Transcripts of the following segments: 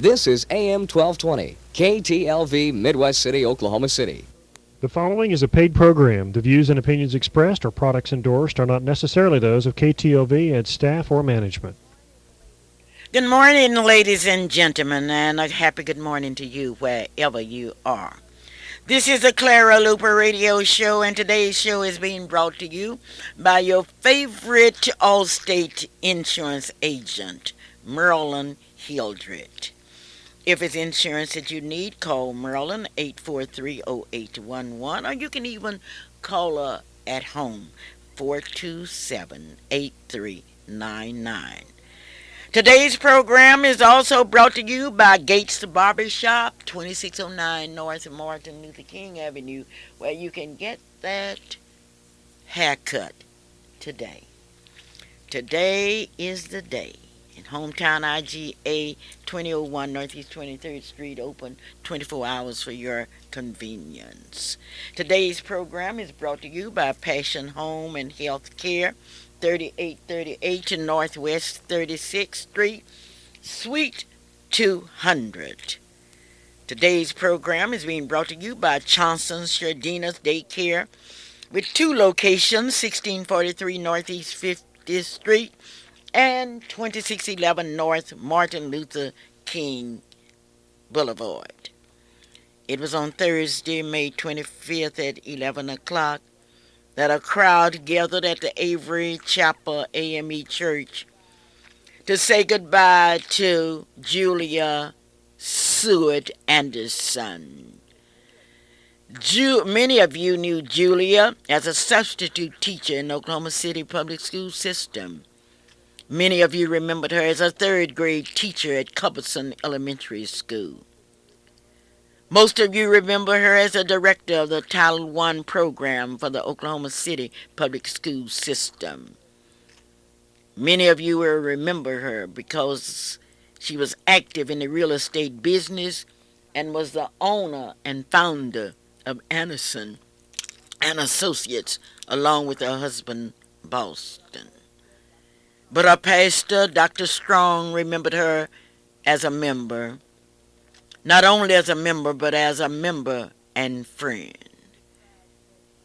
This is AM 1220, KTLV, Midwest City, Oklahoma City. The following is a paid program. The views and opinions expressed or products endorsed are not necessarily those of KTLV, its staff, or management. Good morning, ladies and gentlemen, and a happy good morning to you wherever you are. This is the Clara Luper radio show, and today's show is being brought to you by your favorite Allstate insurance agent, Merlin Hildred. If it's insurance that you need, call Merlin 843-0811, or you can even call her at home, 427-8399. Today's program is also brought to you by Gates Barbershop, 2609 North Martin Luther King Avenue, where you can get that haircut today. Today is the day. In hometown IGA 2001 Northeast 23rd Street, open 24 hours for your convenience. Today's program is brought to you by Passion Home and Health Care, 3838 Northwest 36th Street, Suite 200. Today's program is being brought to you by Johnson's Shardina's Daycare, with two locations, 1643 Northeast 50th Street and 2611 North Martin Luther King Boulevard. It was on Thursday, May 25th at 11 o'clock that a crowd gathered at the Avery Chapel AME Church to say goodbye to Julia Seward Anderson. Many of you knew Julia as a substitute teacher in the Oklahoma City public school system. Many of you remembered her as a third grade teacher at Culbertson Elementary School. Most of you remember her as a director of the Title I program for the Oklahoma City public school system. Many of you will remember her because she was active in the real estate business and was the owner and founder of Anderson and Associates, along with her husband, Boston. But our pastor, Dr. Strong, remembered her as a member. Not only as a member, but as a member and friend.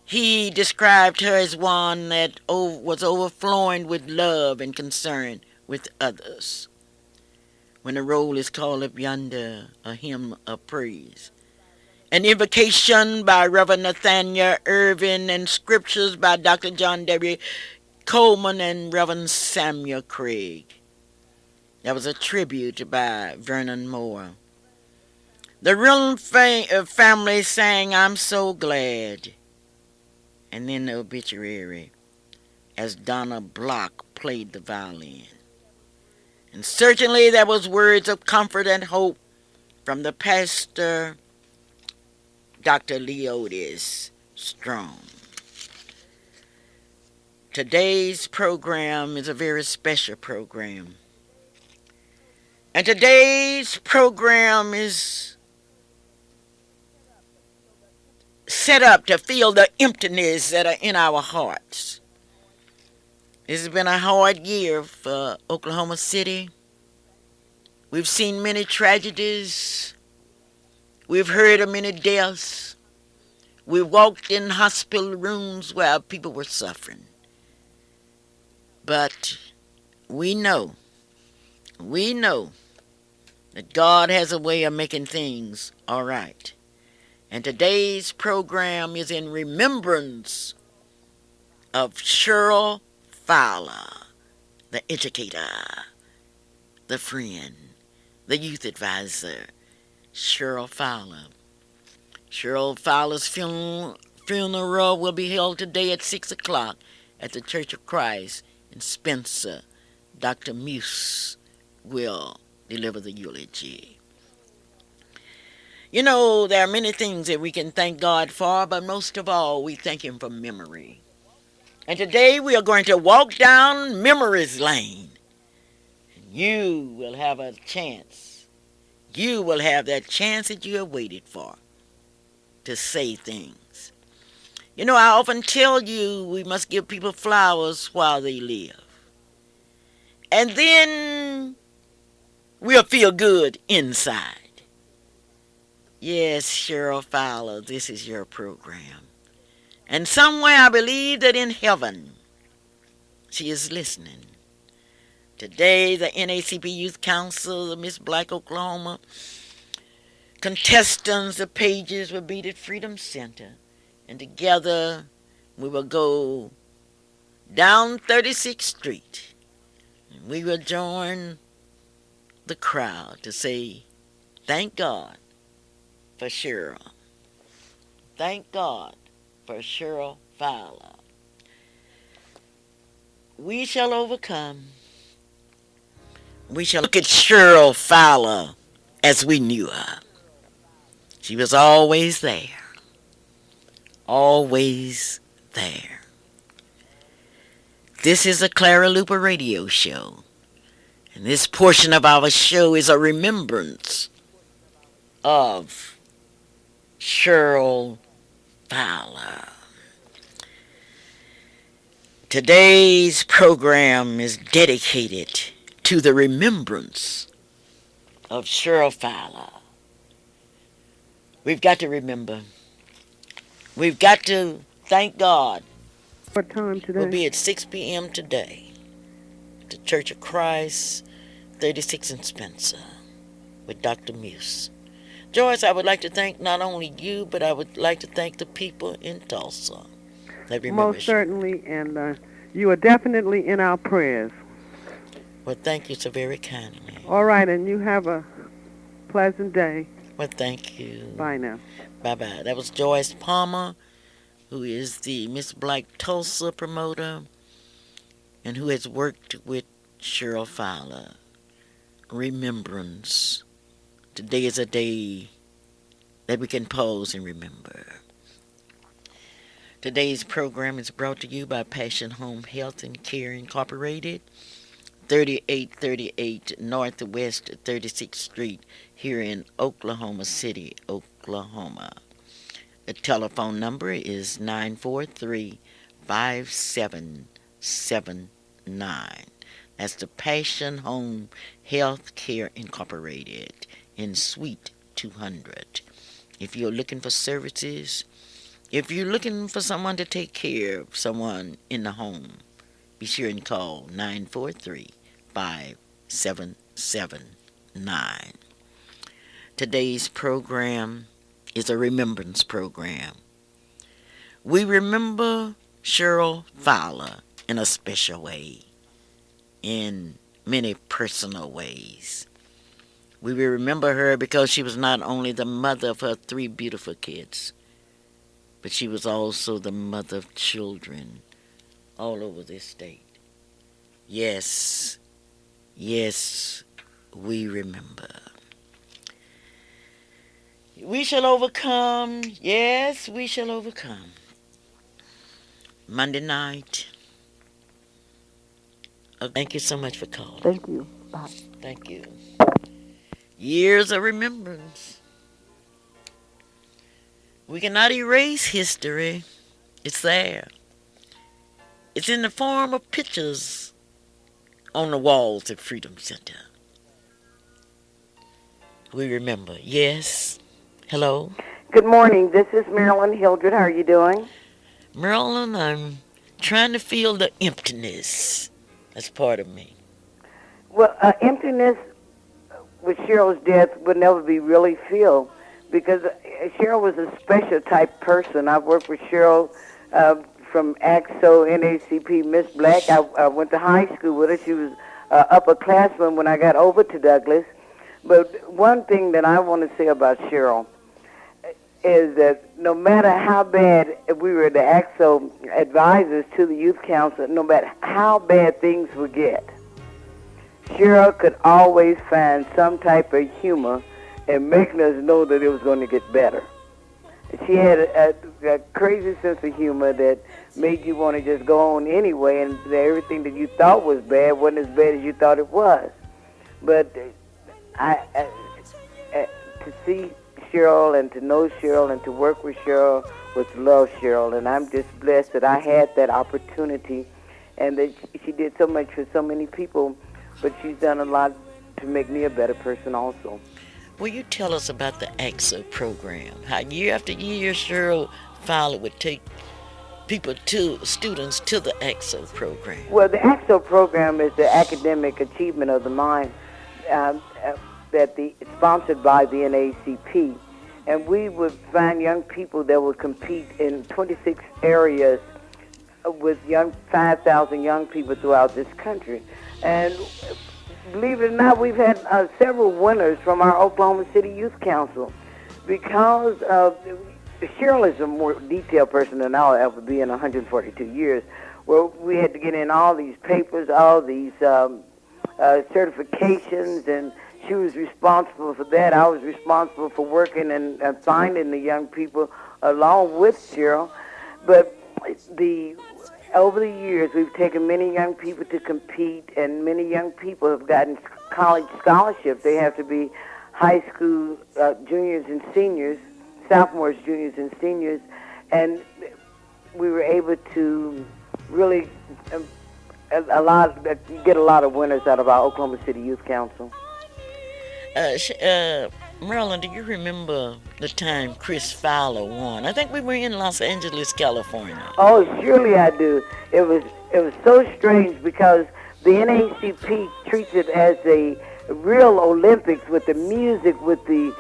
He described her as one that was overflowing with love and concern with others. When the roll is called up yonder, a hymn of praise. An invocation by Reverend Nathaniel Irvin and scriptures by Dr. John W. Coleman and Reverend Samuel Craig. There was a tribute by Vernon Moore. The real family sang "I'm So Glad," and then the obituary as Donna Block played the violin. And certainly there was words of comfort and hope from the pastor, Dr. Leotis Strong. Today's program is a very special program. And today's program is set up to fill the emptiness that are in our hearts. This has been a hard year for Oklahoma City. We've seen many tragedies. We've heard of many deaths. We've walked in hospital rooms where people were suffering. But we know that God has a way of making things all right. And today's program is in remembrance of Cheryl Fowler, the educator, the friend, the youth advisor, Cheryl Fowler. Cheryl Fowler's funeral will be held today at 6 o'clock at the Church of Christ in Spencer. Dr. Muse will deliver the eulogy. You know, there are many things that we can thank God for, but most of all, we thank Him for memory. And today we are going to walk down memory's lane. And you will have a chance. You will have that chance that you have waited for to say things. You know, I often tell you we must give people flowers while they live. And then we'll feel good inside. Yes, Cheryl Fowler, this is your program. And somewhere I believe that in heaven she is listening. Today, the NACP Youth Council of Miss Black, Oklahoma, contestants, the pages will be at Freedom Center. And together we will go down 36th Street. And we will join the crowd to say, thank God for Cheryl. Thank God for Cheryl Fowler. We shall overcome. We shall look at Cheryl Fowler as we knew her. She was always there. Always there. This is a Clara Luper radio show. And this portion of our show is a remembrance of Cheryl Fowler. Today's program is dedicated to the remembrance of Cheryl Fowler. We've got to remember. We've got to thank God. What time today? We'll be at 6 p.m. today at the Church of Christ, 36 in Spencer, with Dr. Muse. Joyce, I would like to thank not only you, but I would like to thank the people in Tulsa that remember. Most certainly, and you are definitely in our prayers. Well, thank you so very kindly. All right, and you have a pleasant day. Well, thank you. Bye now. Bye-bye. That was Joyce Palmer, who is the Miss Black Tulsa promoter and who has worked with Cheryl Fowler. Remembrance. Today is a day that we can pause and remember. Today's program is brought to you by Passion Home Health and Care Incorporated, 3838 Northwest 36th Street here in Oklahoma City, Oklahoma. The telephone number is 943-5779. That's the Passion Home Health Care Incorporated in Suite 200. If you're looking for services, if you're looking for someone to take care of someone in the home, be sure and call 943-5779. Today's program is a remembrance program. We remember Cheryl Fowler in a special way, in many personal ways. We will remember her because she was not only the mother of her 3 beautiful kids, but she was also the mother of children all over this state. Yes, yes, we remember. We shall overcome. Yes, we shall overcome. Monday night. Oh, thank you so much for calling. Thank you. Bye. Thank you. Years of remembrance. We cannot erase history. It's there. It's in the form of pictures on the walls at Freedom Center. We remember. Yes. Hello. Good morning. This is Marilyn Hildred. How are you doing? Marilyn, I'm trying to feel the emptiness. That's part of me. Well, emptiness with Cheryl's death would never be really filled because Cheryl was a special type person. I've worked with Cheryl from AXO, NACP, Miss Black. I went to high school with her. She was upperclassman when I got over to Douglas. But one thing that I want to say about Cheryl is that no matter how bad we were the AXO advisors to the youth council, no matter how bad things would get, Cheryl could always find some type of humor and making us know that it was going to get better. She had a crazy sense of humor that made you want to just go on anyway, and everything that you thought was bad wasn't as bad as you thought it was. But to see Cheryl and to know Cheryl and to work with Cheryl was to love Cheryl, and I'm just blessed that I had that opportunity and that she did so much for so many people, but she's done a lot to make me a better person also. Will you tell us about the AXO program? How year after year Cheryl Fowler would take students to the AXO program. Well, the AXO program is the academic achievement of the mind it's sponsored by the NAACP. And we would find young people that would compete in 26 areas with 5,000 young people throughout this country. And believe it or not, we've had several winners from our Oklahoma City Youth Council because Cheryl is a more detailed person than I'll ever be in 142 years, where we had to get in all these papers, all these certifications, and she was responsible for that. I was responsible for working and finding the young people along with Cheryl. But over the years, we've taken many young people to compete, and many young people have gotten college scholarships. They have to be high school juniors and seniors, sophomores, juniors, and seniors, and we were able to really get a lot of winners out of our Oklahoma City Youth Council. Marilyn, do you remember the time Chris Fowler won? I think we were in Los Angeles, California. Oh, surely I do. It was so strange because the NAACP treats it as a real Olympics with the music, with the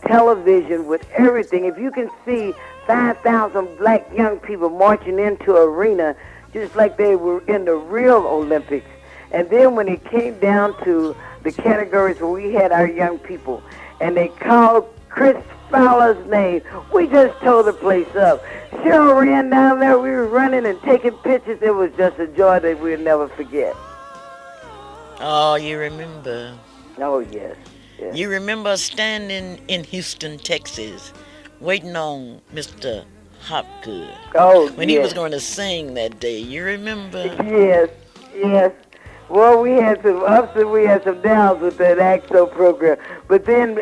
television, with everything. If you can see 5,000 black young people marching into an arena just like they were in the real Olympics. And then when it came down to the categories where we had our young people, and they called Chris Fowler's name, we just tore the place up. Cheryl ran down there, we were running and taking pictures. It was just a joy that we'll never forget. Oh, you remember? Oh, yes. You remember standing in Houston, Texas, waiting on Mr. Hopgood. Oh, when he was going to sing that day. You remember? Yes. Well, we had some ups and we had some downs with that AXO program. But then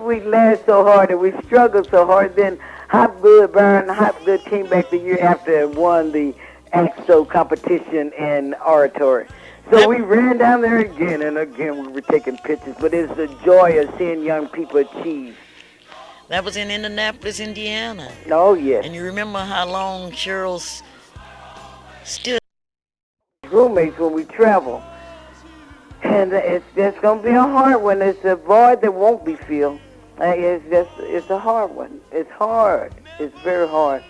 we laughed so hard and we struggled so hard. Then Byron Hopgood came back the year after and won the AXO competition in oratory. So we ran down there again and again. We were taking pictures. But it's the joy of seeing young people achieve. That was in Indianapolis, Indiana. Oh, yes. And you remember how long Cheryl's stood roommates when we travel. And it's just going to be a hard one. It's a void that won't be filled. It's a hard one. It's hard. It's very hard.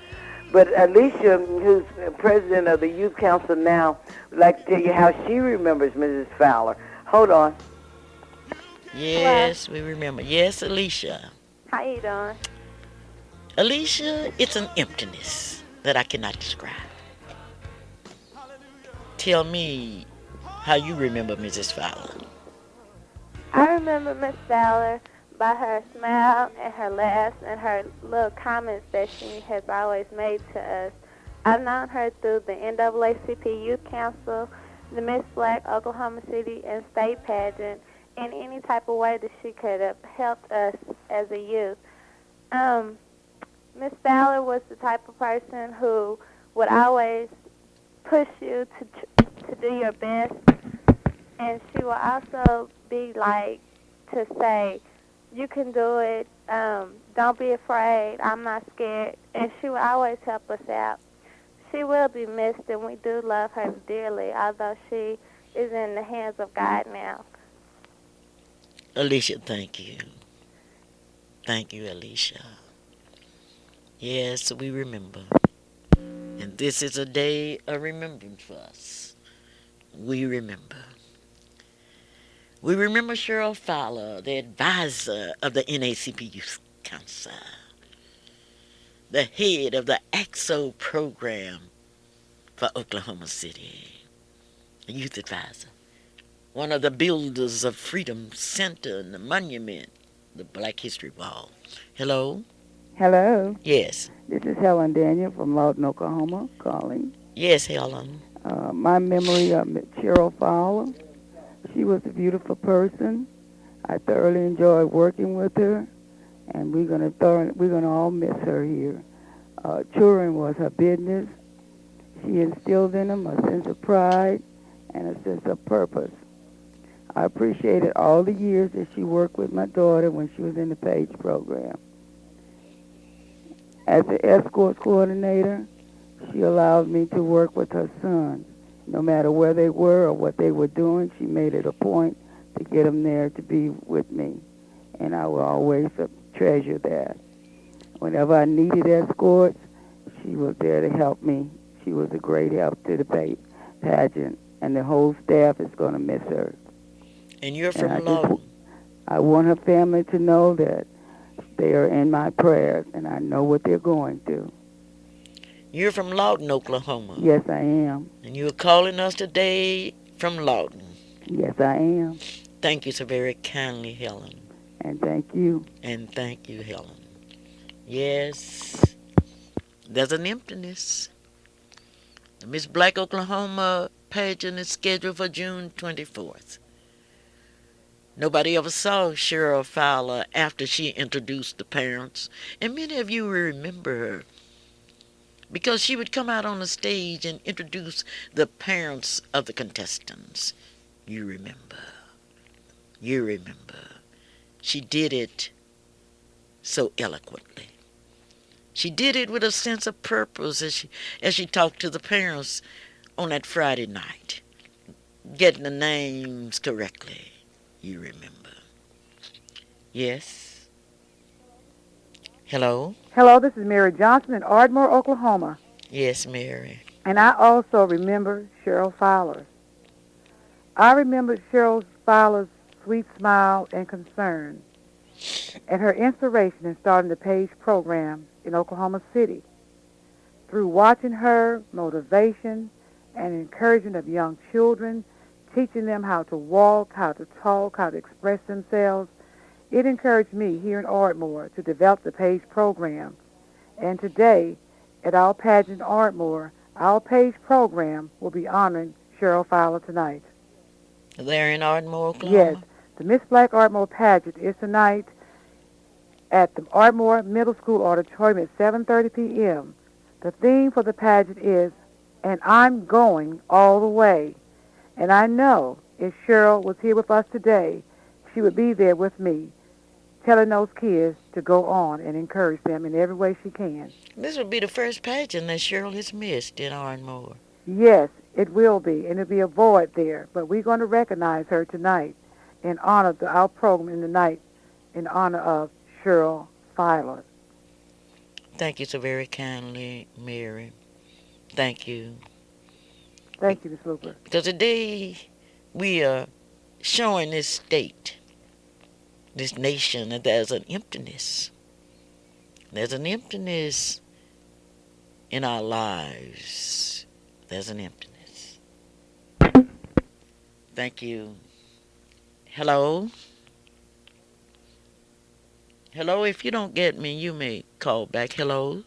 But Alicia, who's president of the Youth Council now, would like to tell you how she remembers Mrs. Fowler. Hold on. Yes, we remember. Yes, Alicia. How you doing? Alicia, it's an emptiness that I cannot describe. Tell me how you remember Mrs. Fowler. I remember Miss Fowler by her smile and her laughs and her little comments that she has always made to us. I've known her through the NAACP Youth Council, the Miss Black Oklahoma City and State Pageant, in any type of way that she could have helped us as a youth. Miss Fowler was the type of person who would always push you to do your best, and she will also be like to say, you can do it, don't be afraid, I'm not scared, and she will always help us out. She will be missed, and we do love her dearly, although she is in the hands of God now. Alicia, thank you. Thank you, Alicia. Yes, we remember. And this is a day of remembrance for us. We remember. We remember Cheryl Fowler, the advisor of the NAACP Youth Council, the head of the AXO program for Oklahoma City, a youth advisor, one of the builders of Freedom Center and the monument, the Black History Wall. Hello? Hello. Yes. This is Helen Daniel from Lawton, Oklahoma, calling. Yes, Helen. My memory of Cheryl Fowler, she was a beautiful person. I thoroughly enjoyed working with her, and we're gonna all miss her here. Touring was her business. She instilled in them a sense of pride and a sense of purpose. I appreciated all the years that she worked with my daughter when she was in the PAGE program. As the escorts coordinator, she allowed me to work with her sons. No matter where they were or what they were doing, she made it a point to get them there to be with me. And I will always treasure that. Whenever I needed escorts, she was there to help me. She was a great help to the pageant, and the whole staff is going to miss her. And you're from Lawton. I want her family to know that they are in my prayers, and I know what they're going through. You're from Lawton, Oklahoma. Yes, I am. And you're calling us today from Lawton. Yes, I am. Thank you so very kindly, Helen. And thank you. And thank you, Helen. Yes, there's an emptiness. The Miss Black Oklahoma pageant is scheduled for June 24th. Nobody ever saw Cheryl Fowler after she introduced the parents, and many of you will remember her because she would come out on the stage and introduce the parents of the contestants. You remember. You remember. She did it so eloquently. She did it with a sense of purpose as she talked to the parents on that Friday night, getting the names correctly. You remember. Yes. Hello? Hello, this is Mary Johnson in Ardmore, Oklahoma. Yes, Mary. And I also remember Cheryl Fowler. I remember Cheryl Fowler's sweet smile and concern and her inspiration in starting the PAGE program in Oklahoma City. Through watching her motivation and encouragement of young children, teaching them how to walk, how to talk, how to express themselves, it encouraged me here in Ardmore to develop the PAGE program. And today, at our pageant in Ardmore, our PAGE program will be honoring Cheryl Fowler tonight. There in Ardmore, Oklahoma? Yes. The Miss Black Ardmore pageant is tonight at the Ardmore Middle School Auditorium at 7:30 p.m. The theme for the pageant is, "And I'm Going All the Way." And I know if Cheryl was here with us today, she would be there with me, telling those kids to go on and encourage them in every way she can. This will be the first pageant that Cheryl has missed in Ardmore. Yes, it will be, and it'll be a void there. But we're going to recognize her tonight in honor of our program in the night in honor of Cheryl Fowler. Thank you so very kindly, Mary. Thank you. Thank you, Ms. Luper. Because today we are showing this state, this nation, that there's an emptiness. There's an emptiness in our lives. There's an emptiness. Thank you. Hello? Hello, if you don't get me, you may call back. Hello?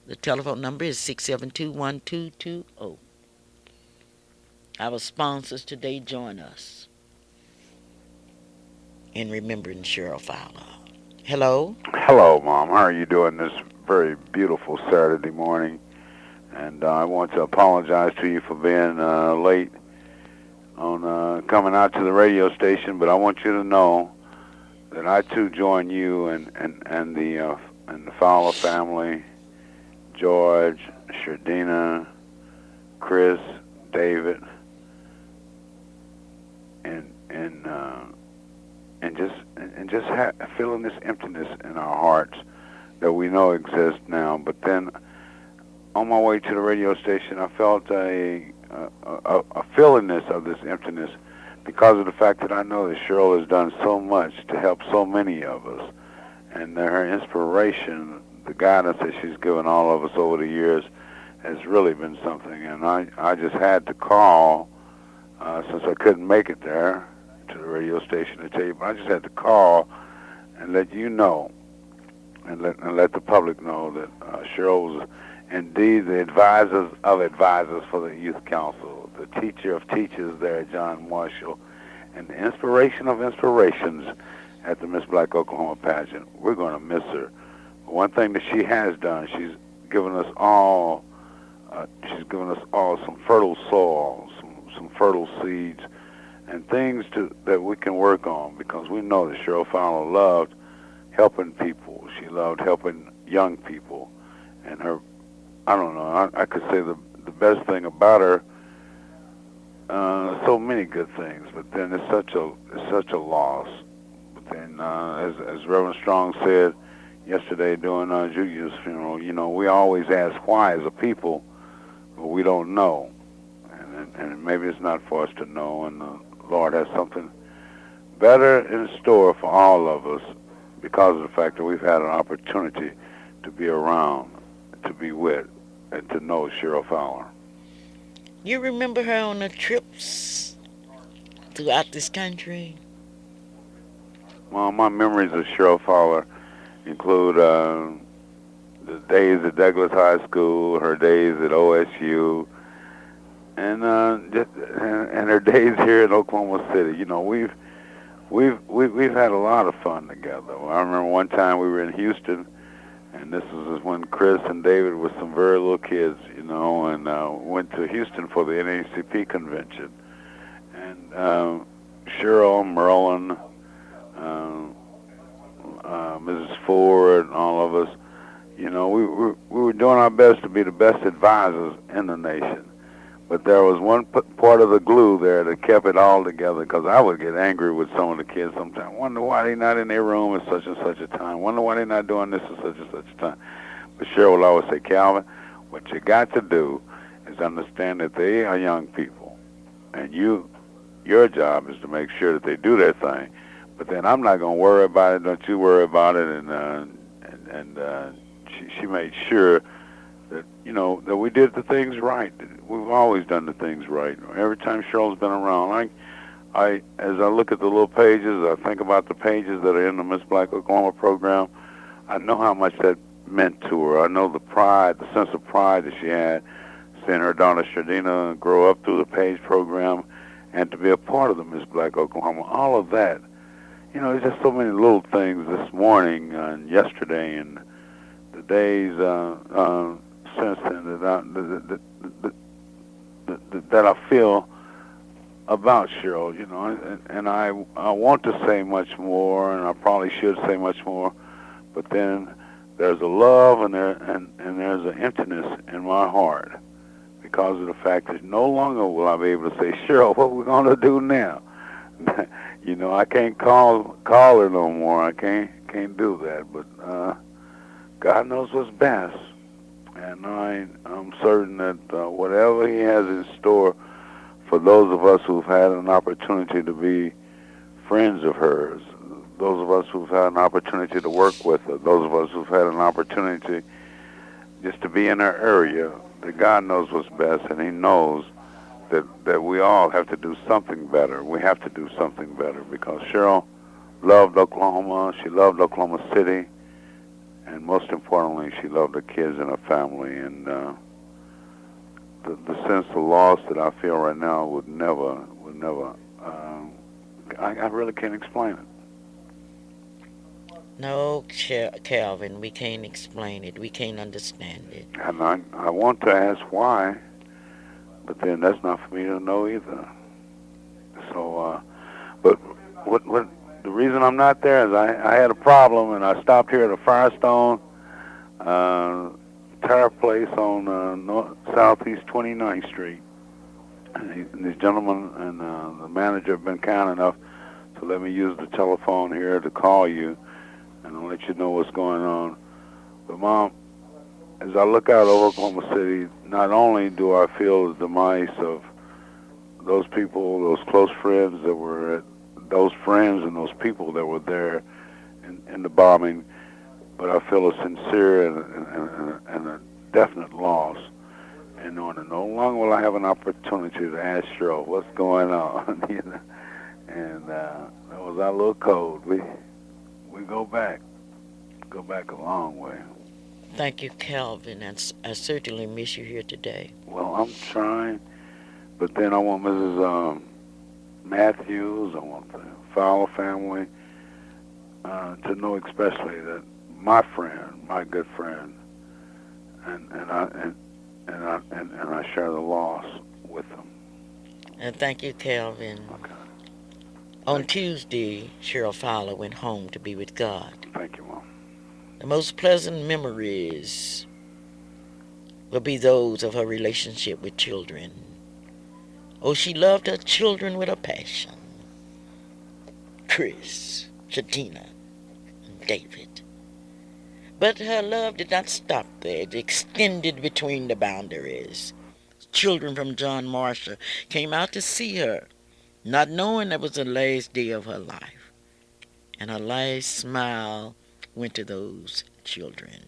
The telephone number is 672-1220. Our sponsors today join us in remembering Cheryl Fowler. Hello? Hello, Mom. How are you doing this very beautiful Saturday morning? And I want to apologize to you for being late on coming out to the radio station, but I want you to know that I too join you and the Fowler family, George, Shardina, Chris, David, and just feeling this emptiness in our hearts that we know exists now. But then, on my way to the radio station, I felt a feelingness of this emptiness because of the fact that I know that Cheryl has done so much to help so many of us, and that her inspiration, the guidance that she's given all of us over the years, has really been something. And I just had to call, since I couldn't make it there to the radio station to tell you, but I just had to call and let you know, and let the public know that Cheryl was indeed the advisors of advisors for the Youth Council, the teacher of teachers there at John Marshall, and the inspiration of inspirations at the Miss Black Oklahoma pageant. We're going to miss her. But one thing that she has done, she's given us all some fertile soil, some fertile seeds, and things that we can work on, because we know that Cheryl Fowler loved helping people. She loved helping young people, and her, I don't know, I could say the best thing about her, so many good things, but then it's such a loss. But then, as Reverend Strong said yesterday during Julia's funeral, we always ask why as a people, but we don't know, and maybe it's not for us to know, and the Lord has something better in store for all of us because of the fact that we've had an opportunity to be around, to be with, and to know Cheryl Fowler. You remember her on the trips throughout this country? Well, my memories of Cheryl Fowler include the days at Douglas High School, her days at OSU, and her days here in Oklahoma City. We've had a lot of fun together. I remember one time we were in Houston, and this was when Chris and David were some very little kids, and went to Houston for the NAACP convention. And Cheryl, Merlin, Mrs. Ford, and all of us, we were doing our best to be the best advisors in the nation. But there was one part of the glue there that kept it all together, because I would get angry with some of the kids sometimes. Wonder why they're not in their room at such and such a time. Wonder why they're not doing this at such and such a time. But Cheryl would always say, Calvin, what you got to do is understand that they are young people, and your job is to make sure that they do their thing. But then I'm not going to worry about it. Don't you worry about it. And she made sure that that we did the things right. We've always done the things right. Every time Cheryl's been around, as I look at the little pages, I think about the pages that are in the Miss Black Oklahoma program. I know how much that meant to her. I know the pride, the sense of pride that she had, seeing her daughter Shardina grow up through the page program, and to be a part of the Miss Black Oklahoma. All of that, there's just so many little things this morning and yesterday and the days since then that I feel about Cheryl, and I want to say much more, and I probably should say much more, but then there's a love and there's an emptiness in my heart because of the fact that no longer will I be able to say, Cheryl, what we're going to do now? I can't call her no more. I can't do that, but God knows what's best. And I'm certain that whatever he has in store for those of us who've had an opportunity to be friends of hers, those of us who've had an opportunity to work with her, those of us who've had an opportunity just to be in her area, that God knows what's best, and he knows that we all have to do something better. We have to do something better because Cheryl loved Oklahoma. She loved Oklahoma City. And most importantly, she loved her kids and her family. And the sense of loss that I feel right now would never. I really can't explain it. No, Calvin, we can't explain it. We can't understand it. And I want to ask why, but then that's not for me to know either. So, but what the reason I'm not there is I had a problem, and I stopped here at a Firestone tire place on Southeast 29th Street. And this gentleman and the manager have been kind enough to let me use the telephone here to call you and I'll let you know what's going on. But, Mom, as I look out over Oklahoma City, not only do I feel the demise of those people, those close friends that were those friends and those people that were there in the bombing, but I feel a sincere and a definite loss. And no longer will I have an opportunity to ask Cheryl what's going on. And that was our little code. We go back a long way. Thank you, Calvin. I certainly miss you here today. Well, I'm trying, but then I want Mrs. Matthews, I want the Fowler family to know especially that my friend, my good friend, and I share the loss with them. And thank you, Calvin. Okay. On Tuesday, Cheryl Fowler went home to be with God. Thank you, Mom. The most pleasant memories will be those of her relationship with children. Oh, she loved her children with a passion. Chris, Shatina, and David. But her love did not stop there. It extended between the boundaries. Children from John Marshall came out to see her, not knowing it was the last day of her life. And her last smile went to those children.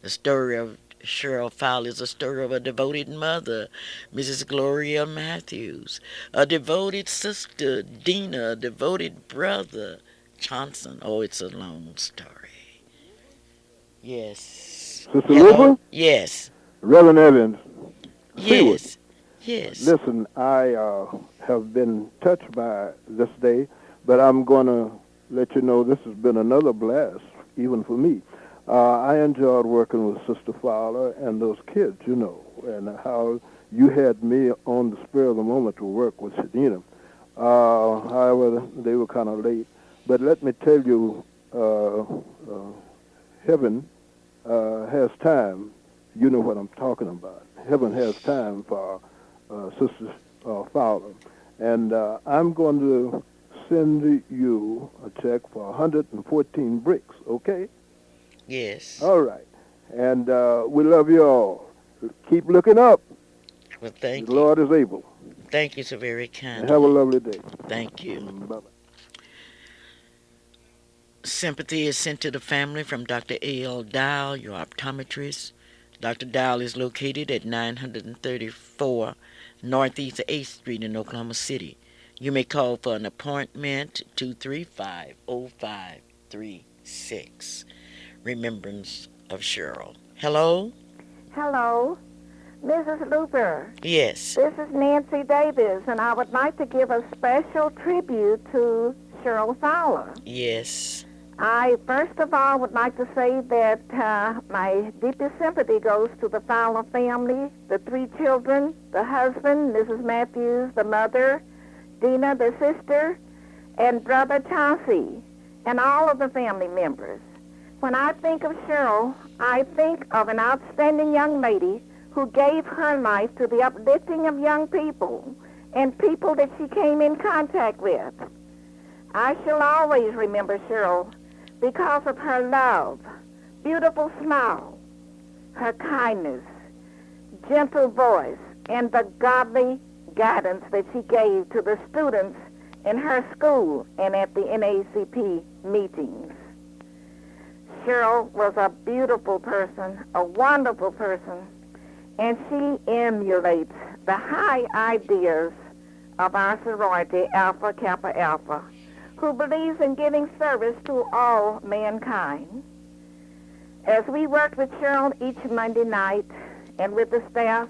The story of Cheryl Fowler is a story of a devoted mother, Mrs. Gloria Matthews, a devoted sister, Dina, a devoted brother, Johnson. Oh, it's a long story. Yes. Sister Hello? Luper? Yes. Reverend Evans, Seward. Yes. Yes. Listen, I have been touched by this day, but I'm going to let you know this has been another blast, even for me. I enjoyed working with Sister Fowler and those kids, you know, and how you had me on the spur of the moment to work with Shadina. However, they were kind of late. But let me tell you, heaven has time. You know what I'm talking about. Heaven has time for Sister Fowler. And I'm going to send you a check for 114 bricks, okay? Yes. All right. And we love you all. Keep looking up. Well, thank The you. Lord is able. Thank you so very kindly. And have a lovely day. Thank you. Bye-bye. Sympathy is sent to the family from Dr. A.L. Dial, your optometrist. Dr. Dial is located at 934 Northeast 8th Street in Oklahoma City. You may call for an appointment 235-0536. Remembrance of Cheryl. Hello? Hello, Mrs. Luper. Yes. This is Nancy Davis, and I would like to give a special tribute to Cheryl Fowler. Yes. I, first of all, would like to say that my deepest sympathy goes to the Fowler family, the 3 children, the husband, Mrs. Matthews, the mother, Dina, the sister, and brother Chauncey, and all of the family members. When I think of Cheryl, I think of an outstanding young lady who gave her life to the uplifting of young people and people that she came in contact with. I shall always remember Cheryl because of her love, beautiful smile, her kindness, gentle voice, and the godly guidance that she gave to the students in her school and at the NACP meetings. Cheryl was a beautiful person, a wonderful person, and she emulates the high ideas of our sorority, Alpha Kappa Alpha, who believes in giving service to all mankind. As we worked with Cheryl each Monday night and with the staff,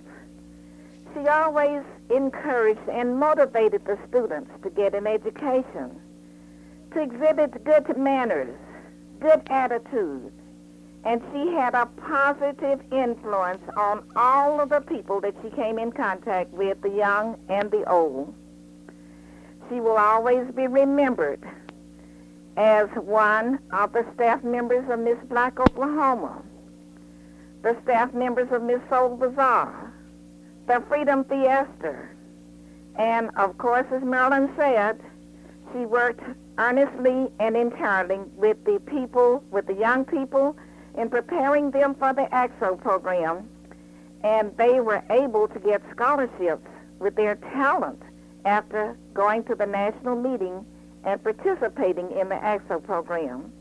she always encouraged and motivated the students to get an education, to exhibit good manners, good attitude, and she had a positive influence on all of the people that she came in contact with, the young and the old. She will always be remembered as one of the staff members of Miss Black Oklahoma, the staff members of Miss Soul Bazaar, the Freedom Fiesta, and of course, as Marilyn said, she worked earnestly and entirely with the people, with the young people, in preparing them for the AXO program, and they were able to get scholarships with their talent after going to the national meeting and participating in the AXO program.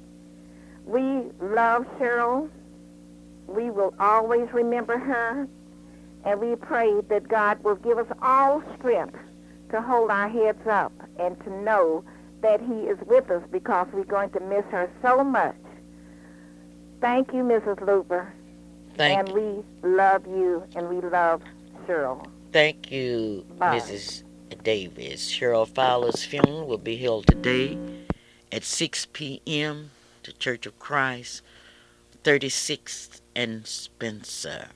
We love Cheryl. We will always remember her, and we pray that God will give us all strength to hold our heads up and to know that he is with us because we're going to miss her so much. Thank you, Mrs. Luper. And we love you, and we love Cheryl. Thank you, Bye. Mrs. Davis. Cheryl Fowler's funeral will be held today at 6 p.m. to Church of Christ, 36th and Spencer.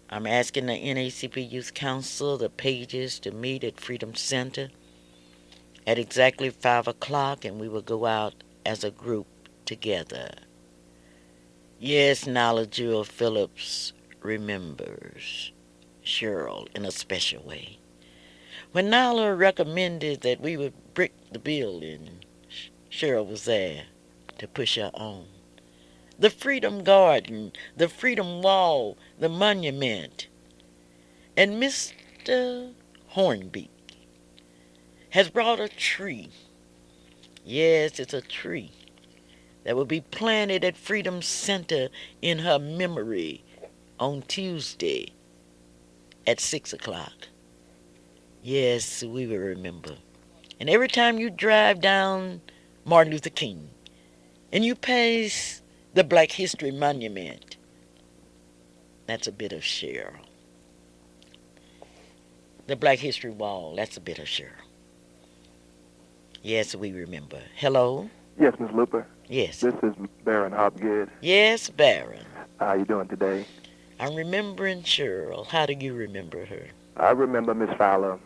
I'm asking the NACP Youth Council, the Pages, to meet at Freedom Center at exactly 5 o'clock, and we will go out as a group together. Yes, Nala Jewel Phillips remembers Cheryl in a special way. When Nala recommended that we would brick the building, Cheryl was there to push her on. The Freedom Garden, the Freedom Wall, the monument. And Mr. Hornbeak has brought a tree. Yes, it's a tree that will be planted at Freedom Center in her memory on Tuesday at 6 o'clock. Yes, we will remember. And every time you drive down Martin Luther King and you pass the Black History Monument, that's a bit of Cheryl. The Black History Wall, that's a bit of Cheryl. Yes, we remember. Hello? Yes, Miss Luper. Yes. This is Baron Hopgood. Yes, Baron. How you doing today? I'm remembering Cheryl. How do you remember her? I remember Miss Fowler.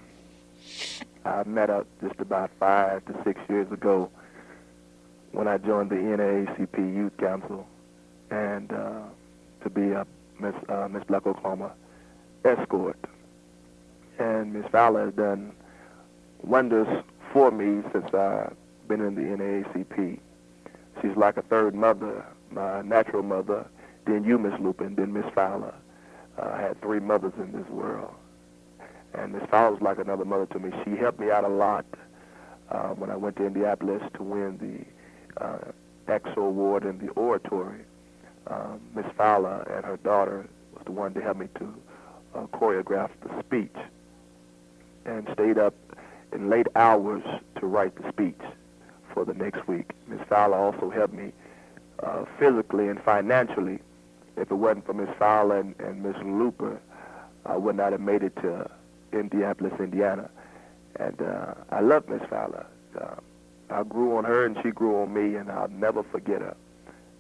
I met her just about 5 to 6 years ago when I joined the NAACP Youth Council and to be a Miss Black Oklahoma escort. And Miss Fowler has done wonders for me since I've been in the NAACP. She's like a third mother, my natural mother, then you, Miss Luper, then Miss Fowler. I had 3 mothers in this world. And Miss Fowler's like another mother to me. She helped me out a lot when I went to Indianapolis to win the EXO Award in the oratory. Miss Fowler and her daughter was the one to help me to choreograph the speech and stayed up in late hours to write the speech for the next week. Miss Fowler also helped me physically and financially. If it wasn't for Miss Fowler and Miss Luper, I would not have made it to Indianapolis, Indiana. And I love Miss Fowler. I grew on her and she grew on me, and I'll never forget her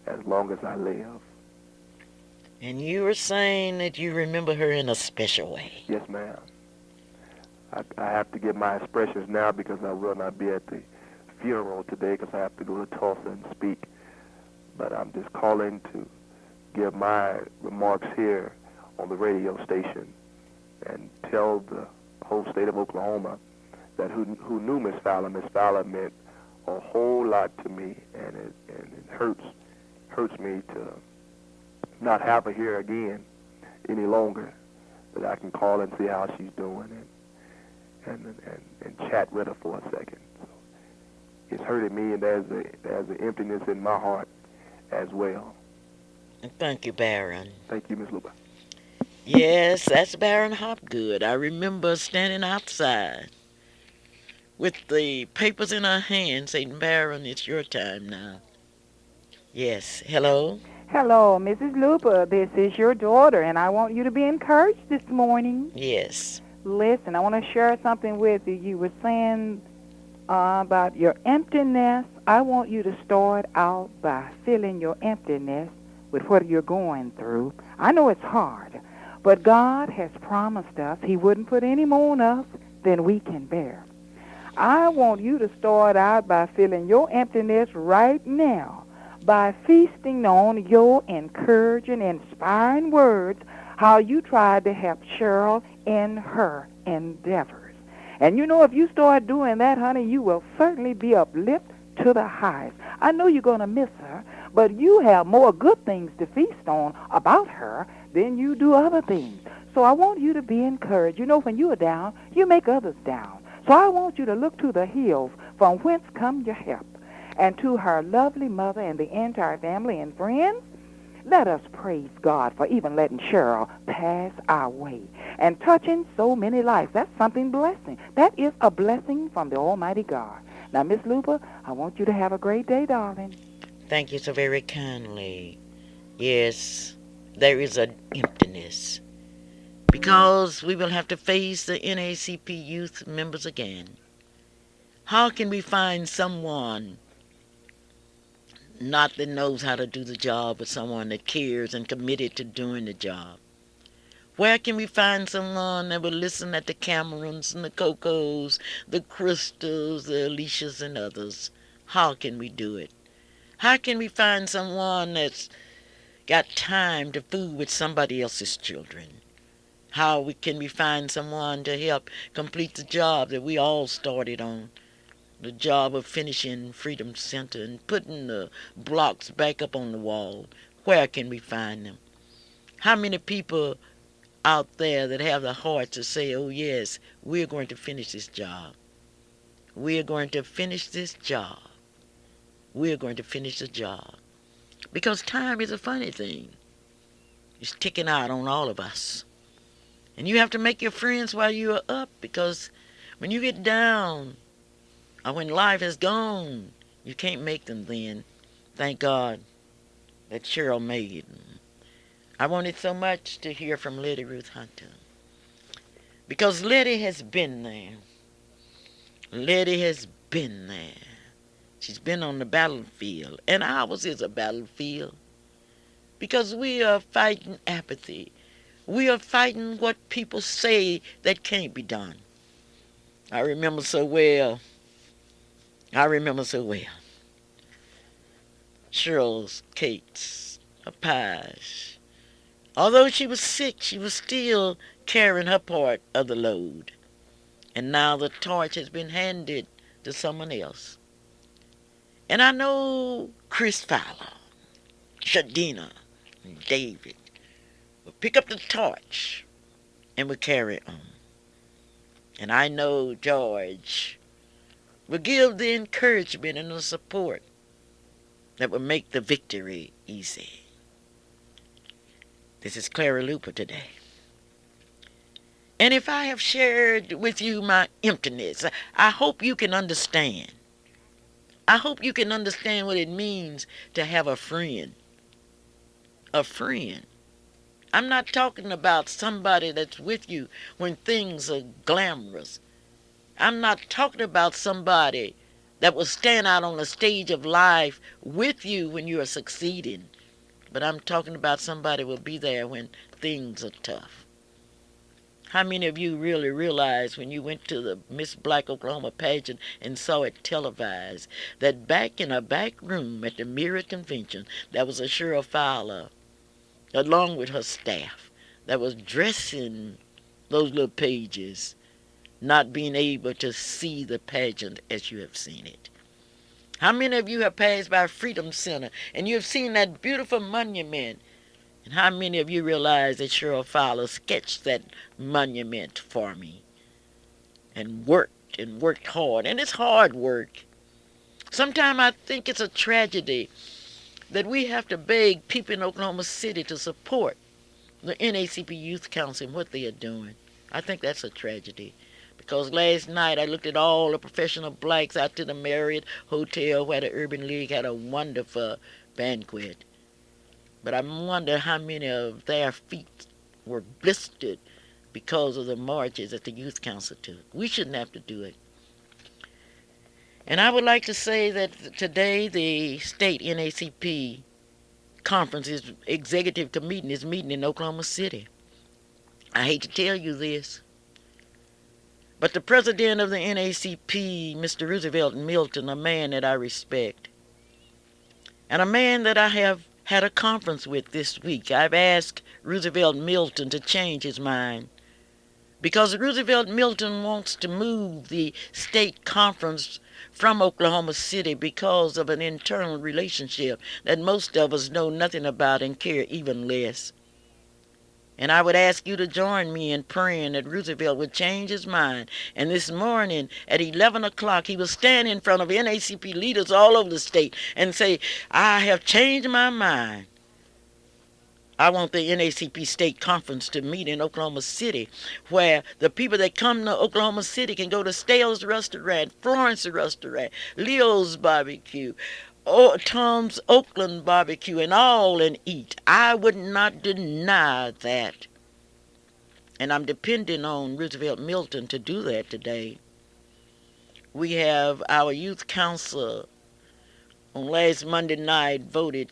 as long as I live. And you were saying that you remember her in a special way. Yes, ma'am. I have to give my expressions now because I will not be at the funeral today because I have to go to Tulsa and speak. But I'm just calling to give my remarks here on the radio station and tell the whole state of Oklahoma that who knew Miss Fowler meant a whole lot to me, and it hurts me to not have her here again any longer, that I can call and see how she's doing and chat with her for a second. So it's hurting me, and there's an emptiness in my heart as well. Thank you, Baron. Thank you, Miss Luper. Yes, that's Baron Hopgood. I remember standing outside with the papers in her hand saying, Baron, it's your time now. Yes, hello? Hello, Mrs. Luper. This is your daughter, and I want you to be encouraged this morning. Yes. Listen, I want to share something with you. You were saying about your emptiness. I want you to start out by filling your emptiness with what you're going through. I know it's hard, but God has promised us He wouldn't put any more on us than we can bear. I want you to start out by filling your emptiness right now by feasting on your encouraging, inspiring words, how you tried to help Cheryl in her endeavors. And you know, if you start doing that, honey, you will certainly be uplifted to the highest. I know you're going to miss her, but you have more good things to feast on about her than you do other things. So I want you to be encouraged. You know, when you are down, you make others down. So I want you to look to the hills from whence come your help. And to her lovely mother and the entire family and friends, let us praise God for even letting Cheryl pass our way and touching so many lives. That's something blessing. That is a blessing from the Almighty God. Now, Miss Luper, I want you to have a great day, darling. Thank you so very kindly. Yes, there is an emptiness because we will have to face the NAACP youth members again. How can we find someone not that knows how to do the job, but someone that cares and committed to doing the job? Where can we find someone that will listen at the Camerons and the Cocos, the Crystals, the Alicias and others? How can we do it? How can we find someone that's got time to fool with somebody else's children? Can we find someone to help complete the job that we all started on? The job of finishing Freedom Center and putting the blocks back up on the wall. Where can we find them? How many people out there that have the heart to say, oh yes, we're going to finish this job. We're going to finish this job. We're going to finish the job. Because time is a funny thing. It's ticking out on all of us. And you have to make your friends while you are up, because when you get down or when life is gone, you can't make them then. Thank God that Cheryl made them. I wanted so much to hear from Letty Ruth Hunter, because Letty has been there. Letty has been there. She's been on the battlefield, and ours is a battlefield, because we are fighting apathy. We are fighting what people say that can't be done. I remember so well. Cheryl's cakes, her pies. Although she was sick, she was still carrying her part of the load. And now the torch has been handed to someone else. And I know Chris Fowler, Shadina, and David will pick up the torch and will carry on. And I know George will give the encouragement and the support that will make the victory easy. This is Clara Luper today. And if I have shared with you my emptiness, I hope you can understand. I hope you can understand what it means to have a friend. A friend. I'm not talking about somebody that's with you when things are glamorous. I'm not talking about somebody that will stand out on the stage of life with you when you are succeeding. But I'm talking about somebody who will be there when things are tough. How many of you really realized when you went to the Miss Black Oklahoma pageant and saw it televised that back in a back room at the Mirror Convention, there was a Cheryl Fowler, along with her staff, that was dressing those little pages, not being able to see the pageant as you have seen it? How many of you have passed by Freedom Center and you have seen that beautiful monument? And how many of you realize that Cheryl Fowler sketched that monument for me and worked hard? And it's hard work. Sometimes I think it's a tragedy that we have to beg people in Oklahoma City to support the NACP Youth Council and what they are doing. I think that's a tragedy. Because last night I looked at all the professional blacks out to the Marriott Hotel where the Urban League had a wonderful banquet. But I wonder how many of their feet were blistered because of the marches that the Youth Council took. We shouldn't have to do it. And I would like to say that today the state NACP conference, executive committee, is meeting in Oklahoma City. I hate to tell you this, but the president of the NACP, Mr. Roosevelt Milton, a man that I respect, and a man that I have had a conference with this week. I've asked Roosevelt Milton to change his mind, because Roosevelt Milton wants to move the state conference from Oklahoma City because of an internal relationship that most of us know nothing about and care even less. And I would ask you to join me in praying that Roosevelt would change his mind. And this morning at 11 o'clock, he will stand in front of NACP leaders all over the state and say, I have changed my mind. I want the NACP state conference to meet in Oklahoma City, where the people that come to Oklahoma City can go to Stale's Restaurant, Florence Restaurant, Leo's Barbecue, Tom's Oakland Barbecue, and all, and eat. I would not deny that. And I'm depending on Roosevelt Milton to do that today. We have our youth council on last Monday night voted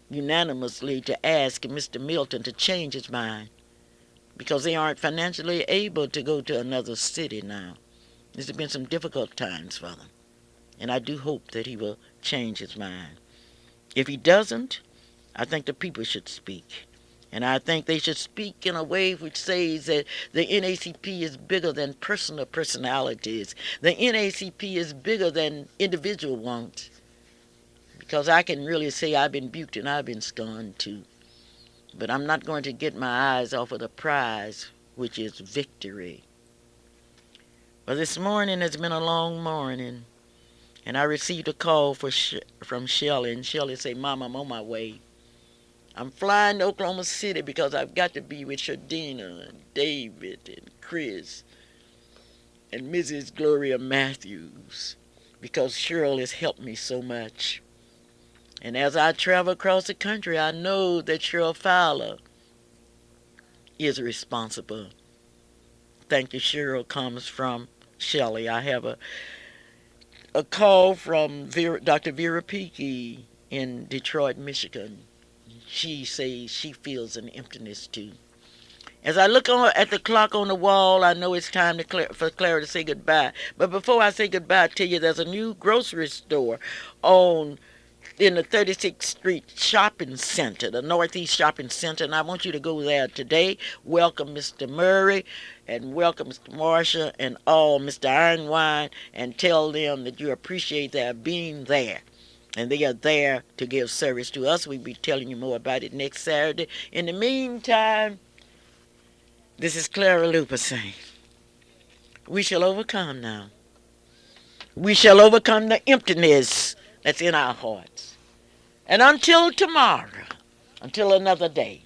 unanimously to ask Mr. Milton to change his mind, because they aren't financially able to go to another city now. There's been some difficult times for them. And I do hope that he will change his mind. If he doesn't, I think the people should speak. And I think they should speak in a way which says that the NACP is bigger than personal personalities. The NACP is bigger than individual wants. Because I can really say I've been buked and I've been scorned too. But I'm not going to get my eyes off of the prize, which is victory. Well, this morning has been a long morning. And I received a call from Shelley. And Shelley said, Mom, I'm on my way. I'm flying to Oklahoma City because I've got to be with Shadina and David and Chris and Mrs. Gloria Matthews because Cheryl has helped me so much. And as I travel across the country, I know that Cheryl Fowler is responsible. Thank you, Cheryl, comes from Shelley. I have a call from Dr. Vera Peakey in Detroit, Michigan. She says she feels an emptiness too. As I look at the clock on the wall, I know it's time for Clara to say goodbye. But before I say goodbye, I tell you there's a new grocery store in the 36th Street Shopping Center, the Northeast Shopping Center, and I want you to go there today. Welcome Mr. Murray, and welcome Mr. Marshall, and all Mr. Ironwine, and tell them that you appreciate their being there. And they are there to give service to us. We'll be telling you more about it next Saturday. In the meantime, this is Clara Luper saying, we shall overcome now. We shall overcome the emptiness that's in our hearts. And until tomorrow, until another day,